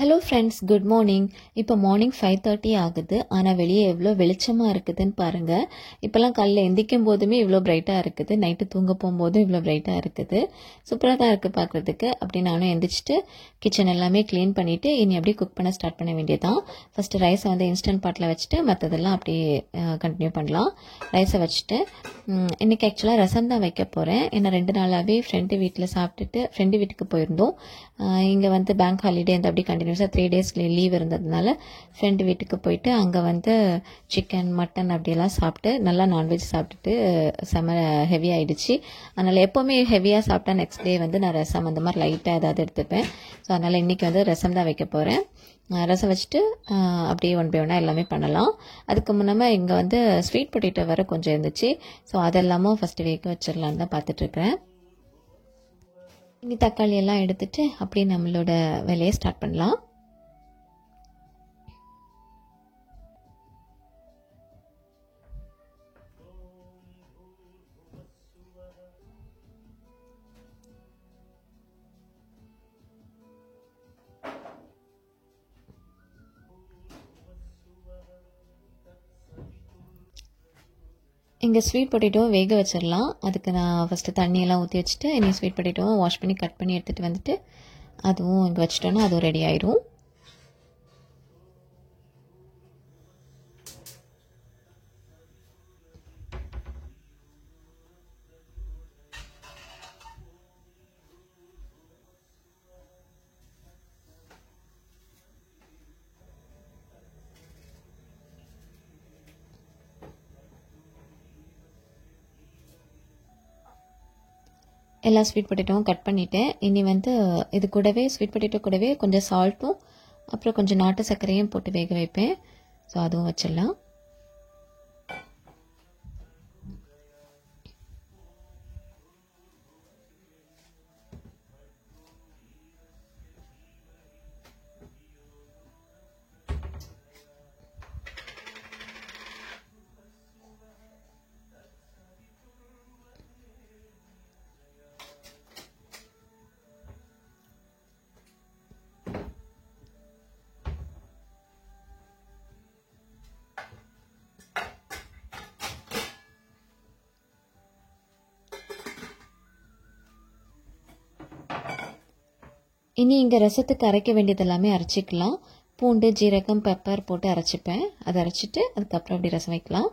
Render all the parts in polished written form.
Hello friends, good morning. இப்போ morning 5:30 ஆகுது. ஆனால் வெளியே எவ்வளோ வெளிச்சமாக இருக்குதுன்னு பாருங்கள். இப்போல்லாம் காலையில் எந்திக்கும் போதுமே இவ்வளோ பிரைட்டாக இருக்குது, நைட்டு தூங்க போகும்போதும் இவ்வளோ பிரைட்டாக இருக்குது. சூப்பராக தான் இருக்குது பார்க்குறதுக்கு. அப்படி நானும் எந்திரிச்சிட்டு கிச்சன் எல்லாமே க்ளீன் பண்ணிவிட்டு இனி அப்படியே குக் பண்ண ஸ்டார்ட் பண்ண வேண்டியதான். ஃபஸ்ட்டு ரைஸை வந்து இன்ஸ்டன்ட் பாட்டில் வச்சுட்டு மற்றதெல்லாம் அப்படியே கண்டினியூ பண்ணலாம். ரைஸை வச்சுட்டு இன்றைக்கி ஆக்சுவலாக ரசம் தான் வைக்க போகிறேன். ஏன்னா 2 நாளாகவே ஃப்ரெண்டு வீட்டில் சாப்பிட்டுட்டு ஃப்ரெண்டு வீட்டுக்கு போயிருந்தோம். இங்கே வந்து பேங்க் ஹாலிடே வந்து அப்படி கண்டினியூஸாக 3 days லீவ் இருந்ததுனால ஃப்ரெண்டு வீட்டுக்கு போயிட்டு அங்கே வந்து சிக்கன் மட்டன் அப்படியெல்லாம் சாப்பிட்டு நல்லா நான்வெஜ் சாப்பிட்டுட்டு செம்ம ஹெவி ஆகிடுச்சு. அதனால் எப்போவுமே ஹெவியாக சாப்பிட்டா நெக்ஸ்ட் டே வந்து நான் ரசம் அந்த மாதிரி லைட்டாக ஏதாவது எடுத்துப்பேன். ஸோ அதனால் இன்றைக்கி வந்து ரசம் தான் வைக்க போகிறேன். ரசம் வச்சுட்டு அப்படியே ஒன் பை ஒன்னாக எல்லாமே பண்ணலாம். அதுக்கு முன்னாமல் இங்கே வந்து ஸ்வீட் பொட்டேட்டோ வேறு கொஞ்சம் இருந்துச்சு. ஸோ அதெல்லாமும் ஃபஸ்ட்டு வேக வச்சிடலான்னு தான் பார்த்துட்ருக்குறேன். இனி தக்காளி எல்லாம் எடுத்துட்டு அப்படியே நம்மளோட வேலையை ஸ்டார்ட் பண்ணலாம். இங்கே ஸ்வீட் பொட்டேட்டோவை வேக வச்சிடலாம். அதுக்கு நான் ஃபஸ்ட்டு தண்ணியெல்லாம் ஊற்றி வச்சுட்டு இனி ஸ்வீட் பொட்டேட்டோவை வாஷ் பண்ணி கட் பண்ணி எடுத்துகிட்டு வந்துட்டு அதுவும் இங்கே வச்சிட்டோன்னா அதுவும் ரெடி ஆயிரும். எல்லா ஸ்வீட் பொட்டேட்டோவும் கட் பண்ணிவிட்டேன். இனி வந்து இது கூடவே ஸ்வீட் பொட்டேட்டோ கூடவே கொஞ்சம் சால்ட்டும் அப்புறம் கொஞ்சம் நாட்டு சர்க்கரையும் போட்டு வேக வைப்பேன். ஸோ அதுவும் வச்சிடலாம். இனி இங்கே ரசத்துக்கு அரைக்க வேண்டியது எல்லாமே அரைச்சிக்கலாம். பூண்டு, ஜீரகம், பெப்பர் போட்டு அரைச்சிப்பேன். அதை அரைச்சிட்டு அதுக்கப்புறம் அப்படி ரசம் வைக்கலாம்.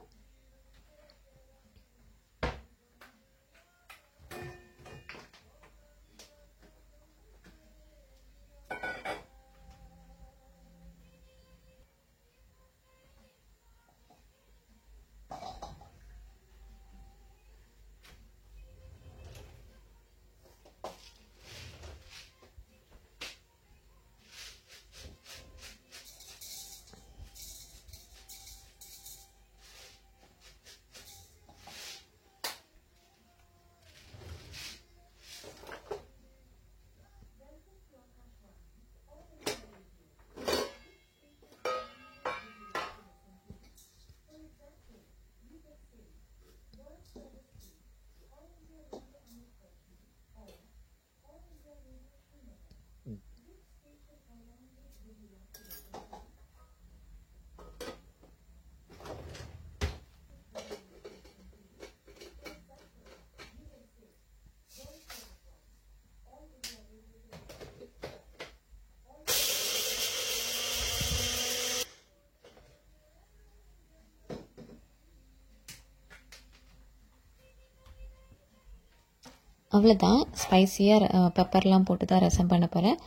அவ்வளோதான். ஸ்பைஸியாக பெப்பர்லாம் போட்டு தான் ரசம் பண்ண போகிறேன்.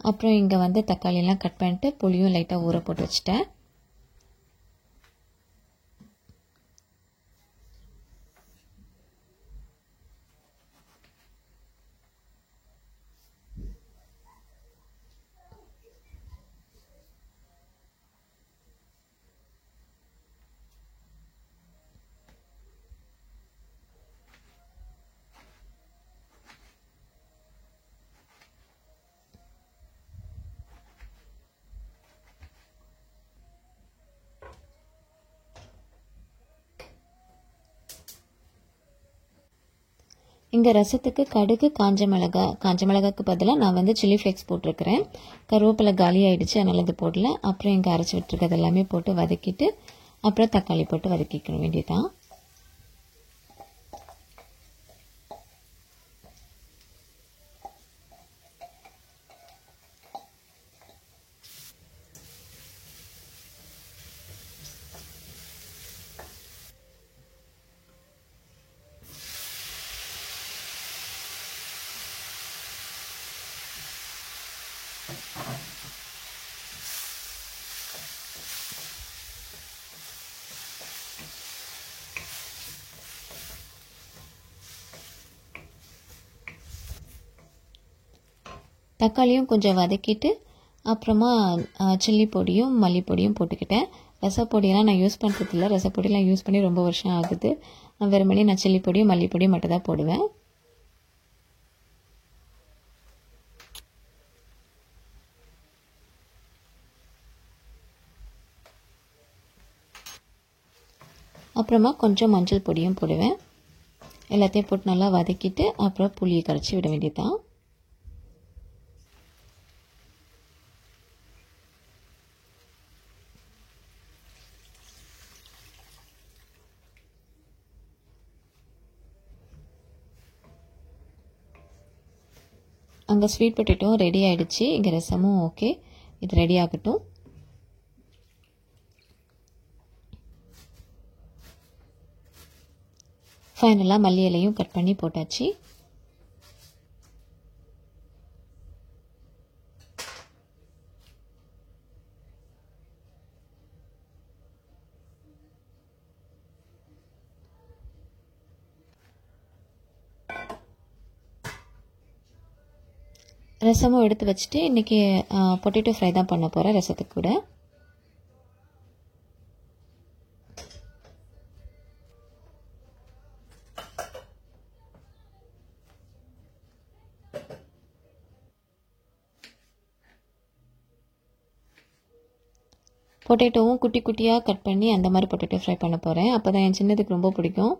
அப்புறம் இங்கே வந்து தக்காளியெல்லாம் கட் பண்ணிட்டு புளியும் லைட்டாக ஊற போட்டு வச்சுட்டேன். இங்கே ரசத்துக்கு கடுகு காஞ்ச மிளகாக்கு பதிலாக நான் வந்து சில்லி ஃப்ளேக்ஸ் போட்டிருக்கிறேன். கருவேப்பிலை காலி ஆகிடுச்சு, அதனால் இது போடல. அப்புறம் இங்கே அரைச்சி விட்டுருக்கிறது எல்லாமே போட்டு வதக்கிட்டு அப்புறம் தக்காளி போட்டு வதக்கிக்க வேண்டியதான். தக்காளியும் கொஞ்சம் வதக்கிட்டு அப்புறமா சில்லி பொடியும் மல்லிப்பொடியும் போட்டுக்கிட்டேன். ரசப்பொடியெல்லாம் நான் யூஸ் பண்ணுறதில்ல. ரசப்பொடியெலாம் யூஸ் பண்ணி ரொம்ப வருஷம் ஆகுது. வெறுமனே நான் சில்லி பொடியும் மல்லிப்பொடியும் மட்டும் தான் போடுவேன். அப்புறமா கொஞ்சம் மஞ்சள் பொடியும் போடுவேன். எல்லாத்தையும் போட்டு நல்லா வதக்கிட்டு அப்புறம் புளியை கரைச்சி விட வேண்டியதுதான். அங்கே ஸ்வீட் பொட்டேட்டோவும் ரெடி ஆகிடுச்சு. இங்கே ரசமும் ஓகே. இது ரெடி ஆகட்டும். ஃபைனலாக மல்லி இலையும் கட் பண்ணி போட்டாச்சு. ரசமும் எடுத்து வச்சுட்டு இன்றைக்கி பொட்டேட்டோ ஃப்ரை தான் பண்ண போகிறேன் ரசத்துக்கு கூட. பொட்டேட்டோவும் குட்டி குட்டியாக கட் பண்ணி அந்த மாதிரி பொட்டேட்டோ ஃப்ரை பண்ண போகிறேன். அப்போ தான் என் சின்னதுக்கு ரொம்ப பிடிக்கும்.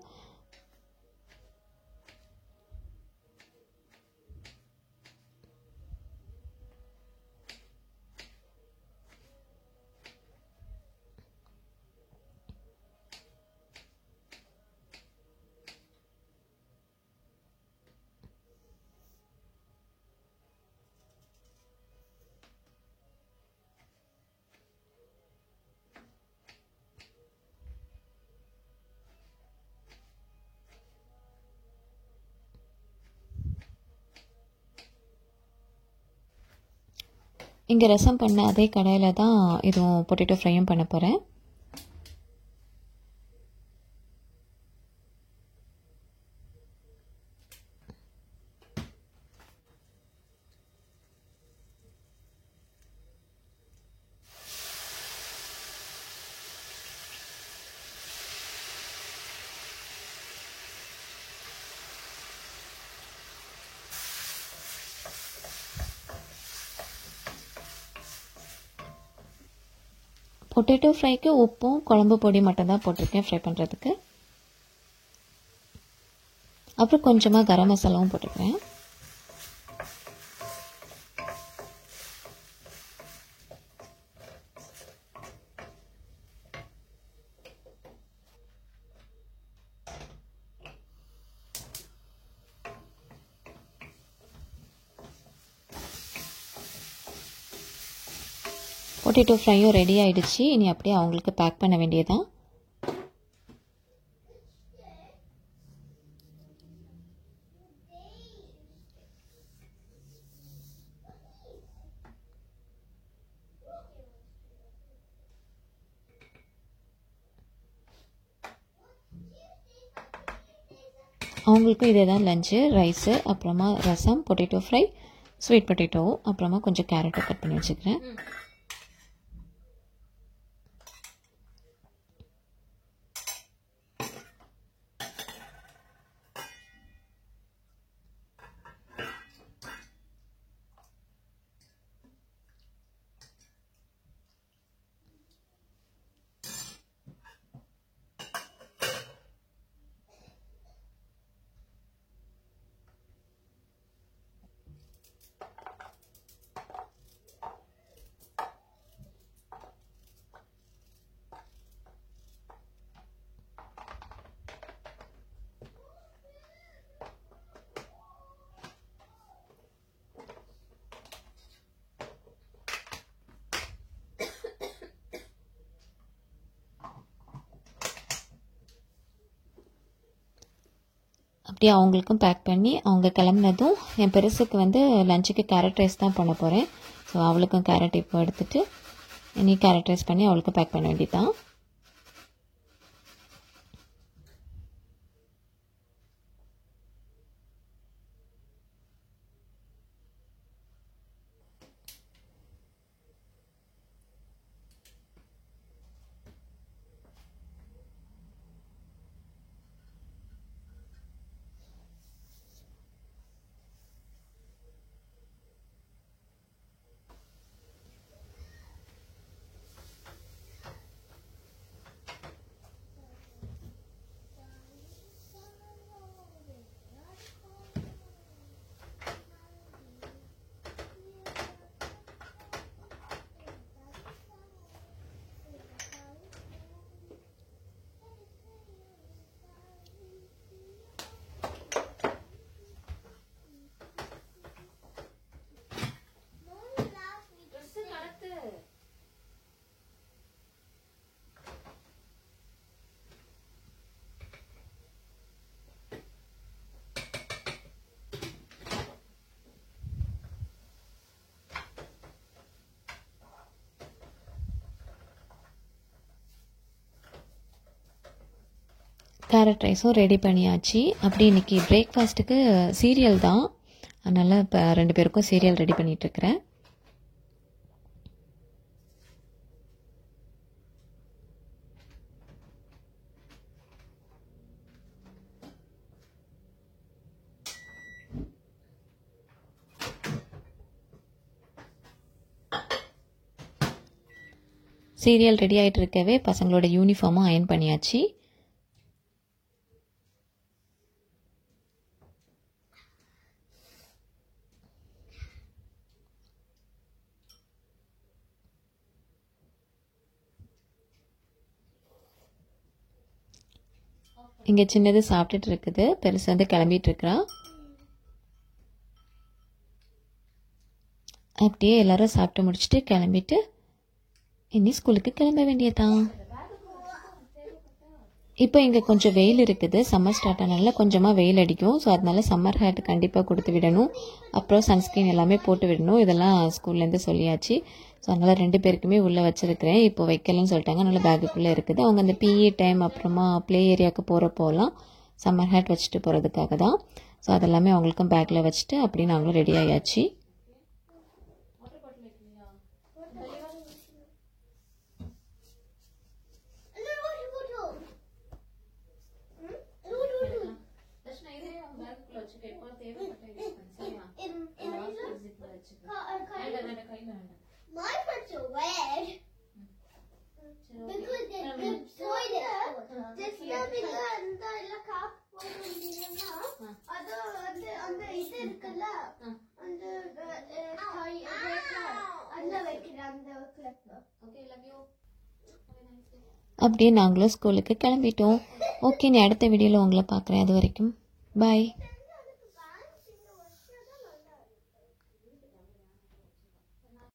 இங்கே ரசம் பண்ண அதே கடாயில் தான் இதுவும் பொட்டேட்டோ ஃப்ரையும் பண்ண போகிறேன். பொட்டேட்டோ ஃப்ரைக்கு உப்பும் குழம்பு பொடி மட்டும் தான் போட்டிருக்கேன் ஃப்ரை பண்ணுறதுக்கு. அப்புறம் கொஞ்சமாக கரம் மசாலாவும் போட்டுக்கிறேன். பொட்டேட்டோ ஃப்ரையும் ரெடி ஆகிடுச்சு. இனி அப்படியே அவங்களுக்கு பேக் பண்ண வேண்டியதான். அவங்களுக்கும் இதே தான் லஞ்சு. ரைஸு, அப்புறமா ரசம், பொட்டேட்டோ ஃப்ரை, ஸ்வீட் பொட்டேட்டோவும், அப்புறமா கொஞ்சம் கேரட்டும் கட் பண்ணி வச்சுக்கிறேன். அப்படியே அவங்களுக்கும் பேக் பண்ணி அவங்க கிளம்புனதும் என் பெருசுக்கு வந்து லஞ்சுக்கு கேரட் ரைஸ் தான் பண்ண போகிறேன். ஸோ அவளுக்கும் கேரட் இப்போ எடுத்துகிட்டு இனி கேரட் ரைஸ் பண்ணி அவளுக்கும் பேக் பண்ண வேண்டியதான். கேரட் ரைஸும் ரெடி பண்ணியாச்சு. அப்படி இன்றைக்கி பிரேக்ஃபாஸ்ட்டுக்கு சீரியல் தான், அதனால் இப்போ 2 பேருக்கும் சீரியல் ரெடி பண்ணிகிட்ருக்கிறேன். சீரியல் ரெடி ஆகிட்டு இருக்கவே பசங்களோட யூனிஃபார்மும் அயன் பண்ணியாச்சு. இங்கே சின்னது சாப்பிட்டுட்டு இருக்குது, பெருசு வந்து கிளம்பிட்டு இருக்கிறா. அப்படியே எல்லாரும் சாப்பிட்டு முடிச்சுட்டு கிளம்பிட்டு இனி ஸ்கூலுக்கு கிளம்ப வேண்டியதான். இப்போ இங்கே கொஞ்சம் வெயில் இருக்குது, சம்மர் ஸ்டார்ட் ஆனால கொஞ்சமாக வெயில் அடிக்கும். ஸோ அதனால சம்மர் ஹேட் கண்டிப்பாக கொடுத்து விடணும், அப்புறம் சன்ஸ்க்ரீன் எல்லாமே போட்டு விடணும். இதெல்லாம் ஸ்கூல்லேருந்து சொல்லியாச்சு. ஸோ அதனால் 2 பேருக்குமே உள்ளே வச்சுருக்கிறேன். இப்போ வைக்கலன்னு சொல்லிட்டாங்க, அதனால் பேக்குக்குள்ளே இருக்குது. அவங்க அந்த பிஇ டைம் அப்புறமா ப்ளே ஏரியாவுக்கு போகிறப்போலாம் சம்மர் ஹேட் வச்சுட்டு போகிறதுக்காக தான். ஸோ அதெல்லாமே அவங்களுக்கும் பேக்கில் வச்சுட்டு அப்படி நாங்களும் ரெடி ஆயாச்சு. அப்படியே நாங்களும் ஸ்கூலுக்கு கிளம்பிட்டோம். ஓகே, நீ அடுத்த வீடியோவில் உங்களை பார்க்குறேன். அது வரைக்கும் பாய்.